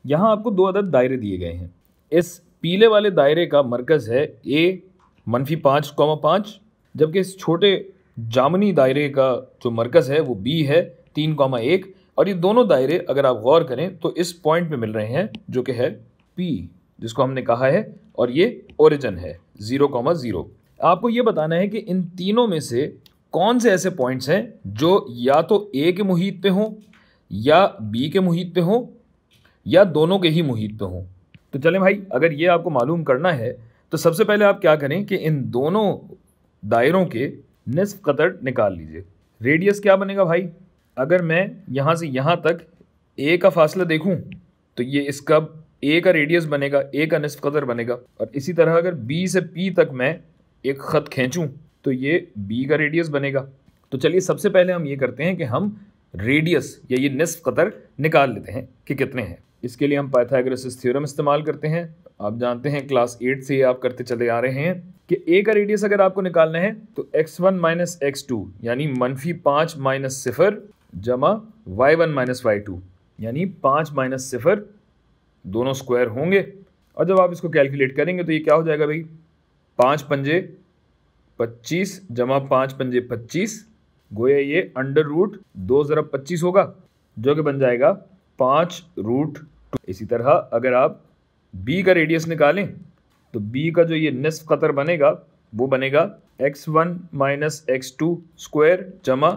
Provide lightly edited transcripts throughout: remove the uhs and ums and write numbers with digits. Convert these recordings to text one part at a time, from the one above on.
यहाँ आपको दो अदद दायरे दिए गए हैं। इस पीले वाले दायरे का मरकज़ है A -5,5, जबकि इस छोटे जामनी दायरे का जो मरकज़ है वो B है 3,1। और ये दोनों दायरे अगर आप गौर करें तो इस पॉइंट पे मिल रहे हैं जो कि है P, जिसको हमने कहा है, और ये ओरिजिन है 0,0। आपको ये बताना है कि इन तीनों में से कौन से ऐसे पॉइंट्स हैं जो या तो A के मुहीत पे हों या B के मुहीत पे हों या दोनों के ही मुहीत पे हों। तो चलें भाई, अगर ये आपको मालूम करना है तो सबसे पहले आप क्या करें कि इन दोनों दायरों के निस्फ कतर निकाल लीजिए। रेडियस क्या बनेगा भाई? अगर मैं यहाँ से यहाँ तक A का फासला देखूँ तो ये इसका A का रेडियस बनेगा, A का निस्फ कतर बनेगा। और इसी तरह अगर B से P तक मैं एक ख़त खींचूँ तो ये B का रेडियस बनेगा। तो चलिए सबसे पहले हम ये करते हैं कि हम रेडियस या ये निस्फ कतर निकाल लेते हैं कि कितने हैं। इसके लिए हम पाइथागोरस थ्योरम इस्तेमाल करते हैं। आप जानते हैं क्लास 8 से आप करते चले आ रहे हैं कि A का रेडियस अगर आपको निकालना है तो x1 माइनस x2 यानी -5 माइनस 0 जमा y1 माइनस y2 यानी 5 माइनस 0 दोनों स्क्वायर होंगे। और जब आप इसको कैलकुलेट करेंगे तो ये क्या हो जाएगा भाई? 5 पंजे 25 जमा 5 पंजे 25, गोया ये √2 ज़रब 25 होगा जो कि बन जाएगा 5√2। इसी तरह अगर आप B का रेडियस निकालें तो B का जो ये निस्फ कतर बनेगा वो बनेगा x1 माइनस x2 स्क्वायर जमा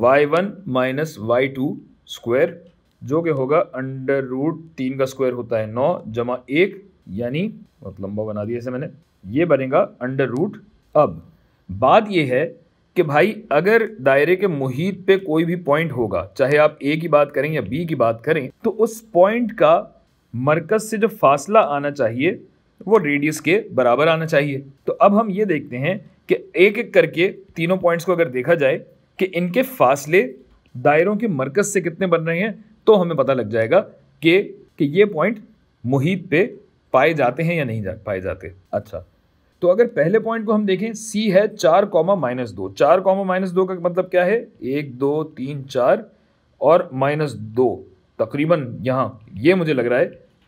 y1 माइनस y2 स्क्वायर जो कि होगा √3 का स्क्वायर होता है 9 जमा 1, यानी बहुत लंबा बना दिया इसे मैंने, ये बनेगा √। अब बात ये है कि भाई अगर दायरे के मुहीत पे कोई भी पॉइंट होगा, चाहे आप A की बात करें या B की बात करें, तो उस पॉइंट का मरकज से जो फासला आना चाहिए वो रेडियस के बराबर आना चाहिए। तो अब हम ये देखते हैं कि एक एक करके तीनों पॉइंट्स को अगर देखा जाए कि इनके फासले दायरों के मरकज से कितने बन रहे हैं तो हमें पता लग जाएगा कि ये पॉइंट मुहीत पे पाए जाते हैं या नहीं पाए जाते। अच्छा, तो अगर पहले पॉइंट को हम देखें, C है 4,-2। 4,-2 का मतलब क्या है? 1 2 3 4 और -2 तकरीबन यहाँ, ये मुझे लग रहा है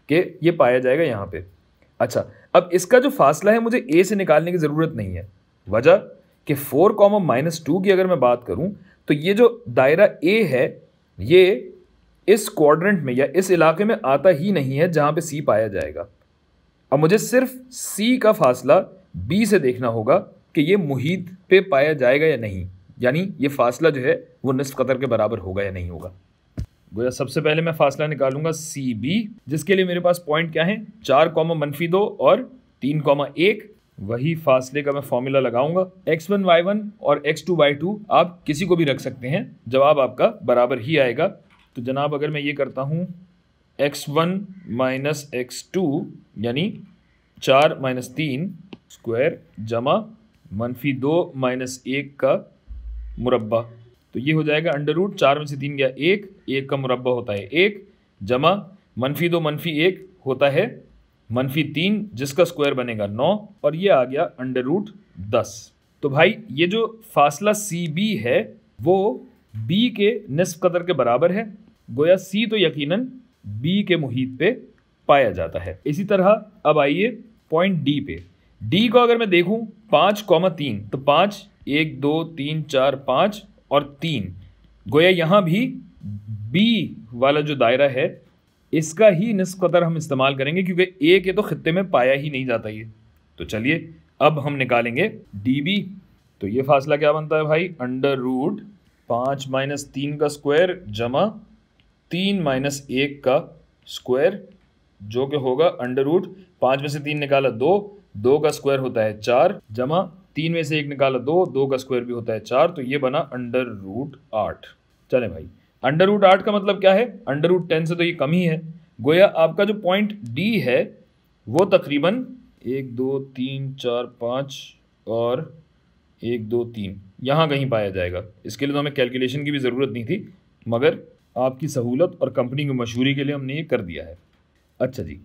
कि ये पाया जाएगा यहाँ पे। अच्छा, अब इसका जो फासला है मुझे A से निकालने की ज़रूरत नहीं है। वजह कि 4,-2 की अगर मैं बात करूँ तो ये जो दायरा A है ये इस क्वाड्रेंट में या इस इलाके में आता ही नहीं है जहाँ पे C पाया जाएगा। अब मुझे सिर्फ C का फासला B से देखना होगा कि ये मुहीत पे पाया जाएगा या नहीं, यानी ये फासला जो है वो निस्फ कतर के बराबर होगा या नहीं होगा। गोया सबसे पहले मैं फासला निकालूंगा CB, जिसके लिए मेरे पास पॉइंट क्या है? 4,-2 और 3,1। वही फासले का मैं फॉर्मूला लगाऊंगा। x1 y1 और x2 y2 आप किसी को भी रख सकते हैं, जवाब आपका बराबर ही आएगा। तो जनाब अगर मैं ये करता हूँ x1 माइनस x2 यानी 4 - 3 स्क्वायर जमा -2 - 1 का मुरब्बा, तो ये हो जाएगा √। 4 में से 3 गया 1, 1 का मुरब्बा होता है 1 जमा -2 - 1 होता है -3 जिसका स्क्वायर बनेगा 9 और ये आ गया √10। तो भाई ये जो फासला CB है वो B के निस्फ कतर के बराबर है। गोया C तो यकीनन B के मुहीत पे पाया जाता है। इसी तरह अब आइए पॉइंट D पे। D को अगर मैं देखूं 5,3 तो 5 1 2 3 4 5 और 3, गोया यहाँ भी B वाला जो दायरा है इसका ही निस्फ कतर हम इस्तेमाल करेंगे क्योंकि A के तो खित्ते में पाया ही नहीं जाता ये। तो चलिए अब हम निकालेंगे DB। तो ये फासला क्या बनता है भाई? √5 - 3 का स्क्वायर जमा 3 - 1 का स्क्वायर जो कि होगा √5 में से 3 निकाला 2, 2 का स्क्वायर होता है 4 जमा 3 में से 1 निकाला 2, 2 का स्क्वायर भी होता है 4, तो ये बना √8। चले भाई, √8 का मतलब क्या है? √10 से तो ये कम ही है। गोया आपका जो पॉइंट D है वो तकरीबन 1 2 3 4 5 और 1 2 3 यहाँ कहीं पाया जाएगा। इसके लिए तो हमें कैलकुलेशन की भी ज़रूरत नहीं थी, मगर आपकी सहूलत और कंपनी की मशहूरी के लिए हमने ये कर दिया है। अच्छा जी,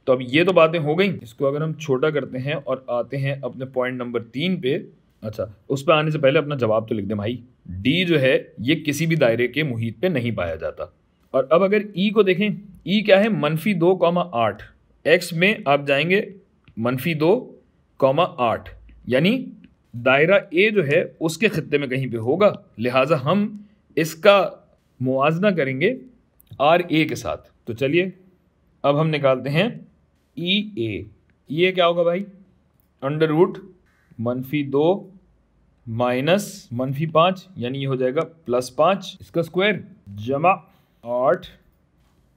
तो अब ये तो बातें हो गई। इसको अगर हम छोटा करते हैं और आते हैं अपने पॉइंट नंबर 3 पे। अच्छा, उस पर आने से पहले अपना जवाब तो लिख दें भाई। D जो है ये किसी भी दायरे के मुहीत पे नहीं पाया जाता। और अब अगर ई को देखें, ई क्या है, -2,8। एक्स में आप जाएंगे -2,8, यानी दायरा ए जो है उसके खित्ते में कहीं पे होगा, लिहाजा हम इसका मुआजना करेंगे आर ए के साथ। तो चलिए अब हम निकालते हैं ई ए। ये क्या होगा भाई, √-2 माइनस -5, यानी ये हो जाएगा +5 इसका स्क्वायर, जमा 8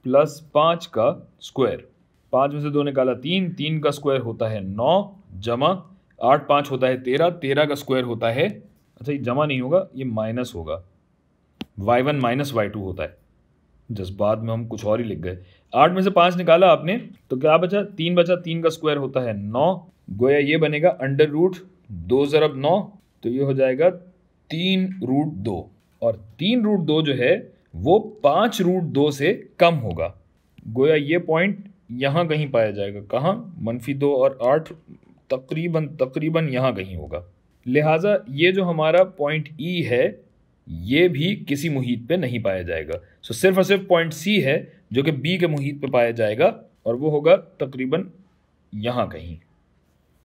+ 5 का स्क्वायर। 5 में से 2 निकाला 3, 3 का स्क्वायर होता है 9, जमा 8 5 होता है 13, 13 का स्क्वायर होता है, अच्छा ये जमा नहीं होगा, ये माइनस होगा, y1 - y2 होता है। जज्बात में हम कुछ और ही लिख गए। 8 में से 5 निकाला आपने तो क्या बचा, 3 बचा, 3 का स्क्वायर होता है 9, गोया ये बनेगा √2 ज़रब 9, तो ये हो जाएगा 3√2, और 3√2 जो है वो 5√2 से कम होगा। गोया ये पॉइंट यहाँ कहीं पाया जाएगा, कहाँ, -2 और 8 तकरीबन यहाँ कहीं होगा। लिहाजा ये जो हमारा पॉइंट ई है ये भी किसी मुहीत पे नहीं पाया जाएगा। सो सिर्फ और सिर्फ पॉइंट सी है जो कि बी के मुहीत पे पाया जाएगा, और वो होगा तकरीबन यहाँ कहीं।